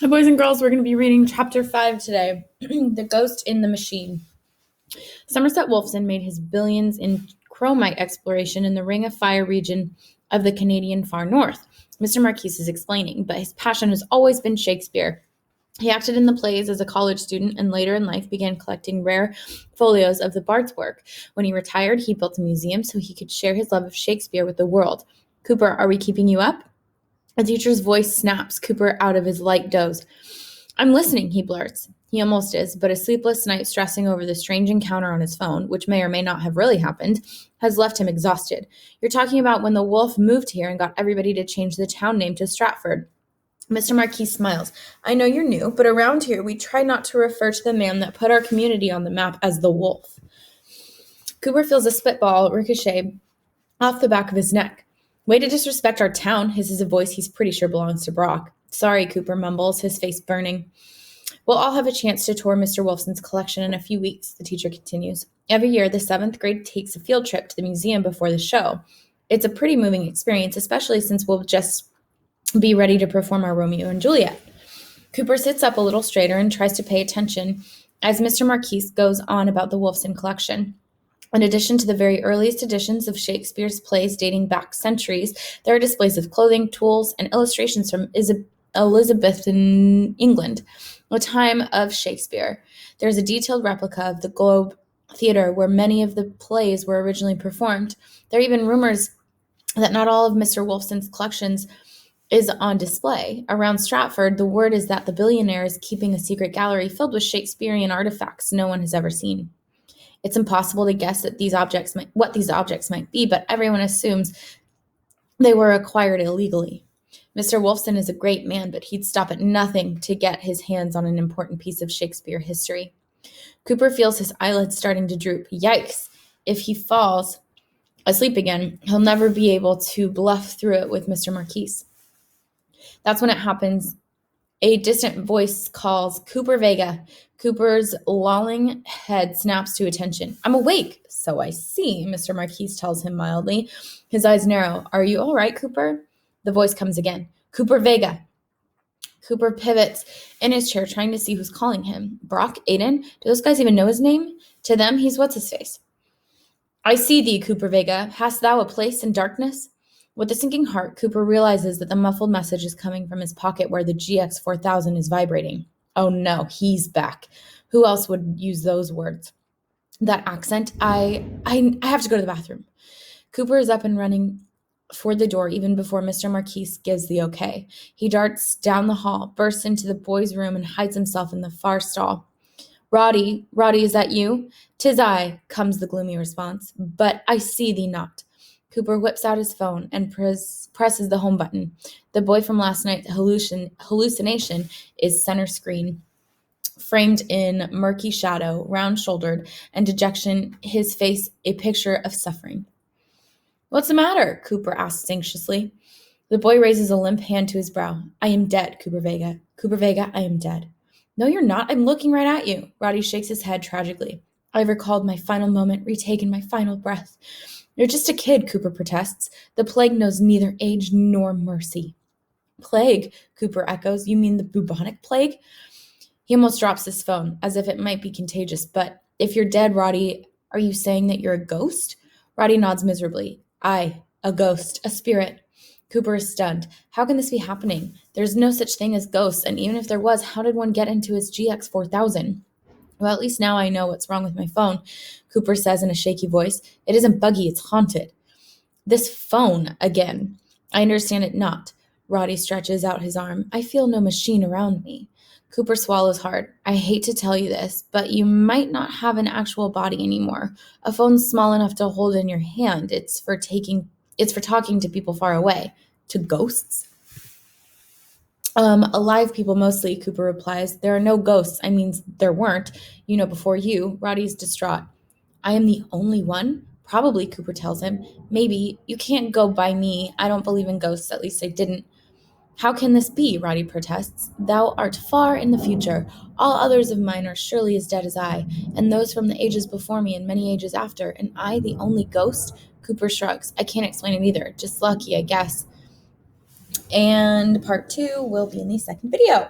Boys and girls, we're going to be reading chapter 5 today, The Ghost in the Machine. Somerset Wolfson made his billions in chromite exploration in the Ring of Fire region of the Canadian far north. Mr. Marquise is explaining, but his passion has always been Shakespeare. He acted in the plays as a college student and later in life began collecting rare folios of the Bard's work. When he retired, he built a museum so he could share his love of Shakespeare with the world. Cooper, are we keeping you up? A teacher's voice snaps Cooper out of his light doze. I'm listening, he blurts. He almost is, but a sleepless night stressing over the strange encounter on his phone, which may or may not have really happened, has left him exhausted. You're talking about when the wolf moved here and got everybody to change the town name to Stratford. Mr. Marquis smiles. I know you're new, but around here we try not to refer to the man that put our community on the map as the wolf. Cooper feels a spitball ricochet off the back of his neck. Way to disrespect our town, hisses a voice he's pretty sure belongs to Brock. Sorry, Cooper mumbles, his face burning. We'll all have a chance to tour Mr. Wolfson's collection in a few weeks, the teacher continues. Every year, the 7th grade takes a field trip to the museum before the show. It's a pretty moving experience, especially since we'll just be ready to perform our Romeo and Juliet. Cooper sits up a little straighter and tries to pay attention as Mr. Marquise goes on about the Wolfson collection. In addition to the very earliest editions of Shakespeare's plays dating back centuries, there are displays of clothing, tools, and illustrations from Elizabethan England, the time of Shakespeare. There's a detailed replica of the Globe Theatre where many of the plays were originally performed. There are even rumors that not all of Mr. Wolfson's collections is on display. Around Stratford, the word is that the billionaire is keeping a secret gallery filled with Shakespearean artifacts no one has ever seen. It's impossible to guess what these objects might be, but everyone assumes they were acquired illegally. Mr. Wolfson is a great man, but he'd stop at nothing to get his hands on an important piece of Shakespeare history. Cooper feels his eyelids starting to droop. Yikes! If he falls asleep again, he'll never be able to bluff through it with Mr. Marquise. That's when it happens. A distant voice calls, Cooper Vega. Cooper's lolling head snaps to attention. I'm awake. So I see, Mr. Marquise tells him mildly. His eyes narrow. Are you all right, Cooper? The voice comes again. Cooper Vega. Cooper pivots in his chair, trying to see who's calling him. Brock? Aiden? Do those guys even know his name? To them, he's what's-his-face. I see thee, Cooper Vega. Hast thou a place in darkness? With a sinking heart, Cooper realizes that the muffled message is coming from his pocket where the GX4000 is vibrating. Oh no, he's back. Who else would use those words? That accent, I have to go to the bathroom. Cooper is up and running for the door even before Mr. Marquise gives the okay. He darts down the hall, bursts into the boys' room, and hides himself in the far stall. Roddy, is that you? 'Tis I, comes the gloomy response, but I see thee not. Cooper whips out his phone and presses the home button. The boy from last night's hallucination is center screen. Framed in murky shadow, round-shouldered, and dejection, his face a picture of suffering. What's the matter? Cooper asks anxiously. The boy raises a limp hand to his brow. I am dead, Cooper Vega. Cooper Vega, I am dead. No, you're not. I'm looking right at you. Roddy shakes his head tragically. I've recalled my final moment, retaken my final breath. You're just a kid, Cooper protests. The plague knows neither age nor mercy. Plague, Cooper echoes. You mean the bubonic plague? He almost drops his phone, as if it might be contagious. But if you're dead, Roddy, are you saying that you're a ghost? Roddy nods miserably. Aye, a ghost, a spirit. Cooper is stunned. How can this be happening? There's no such thing as ghosts, and even if there was, how did one get into his GX4000? Well, at least now I know what's wrong with my phone, Cooper says in a shaky voice. It isn't buggy, it's haunted. This phone, again. I understand it not. Roddy stretches out his arm. I feel no machine around me. Cooper swallows hard. I hate to tell you this, but you might not have an actual body anymore. A phone's small enough to hold in your hand. It's for talking to people far away. To ghosts? Alive people mostly, Cooper replies. There are no ghosts. I mean, there weren't. Before you. Roddy's distraught. I am the only one? Probably, Cooper tells him. Maybe. You can't go by me. I don't believe in ghosts. At least I didn't. How can this be? Roddy protests. Thou art far in the future. All others of mine are surely as dead as I, and those from the ages before me and many ages after. And I the only ghost? Cooper shrugs. I can't explain it either. Just lucky, I guess. And part 2 will be in the second video.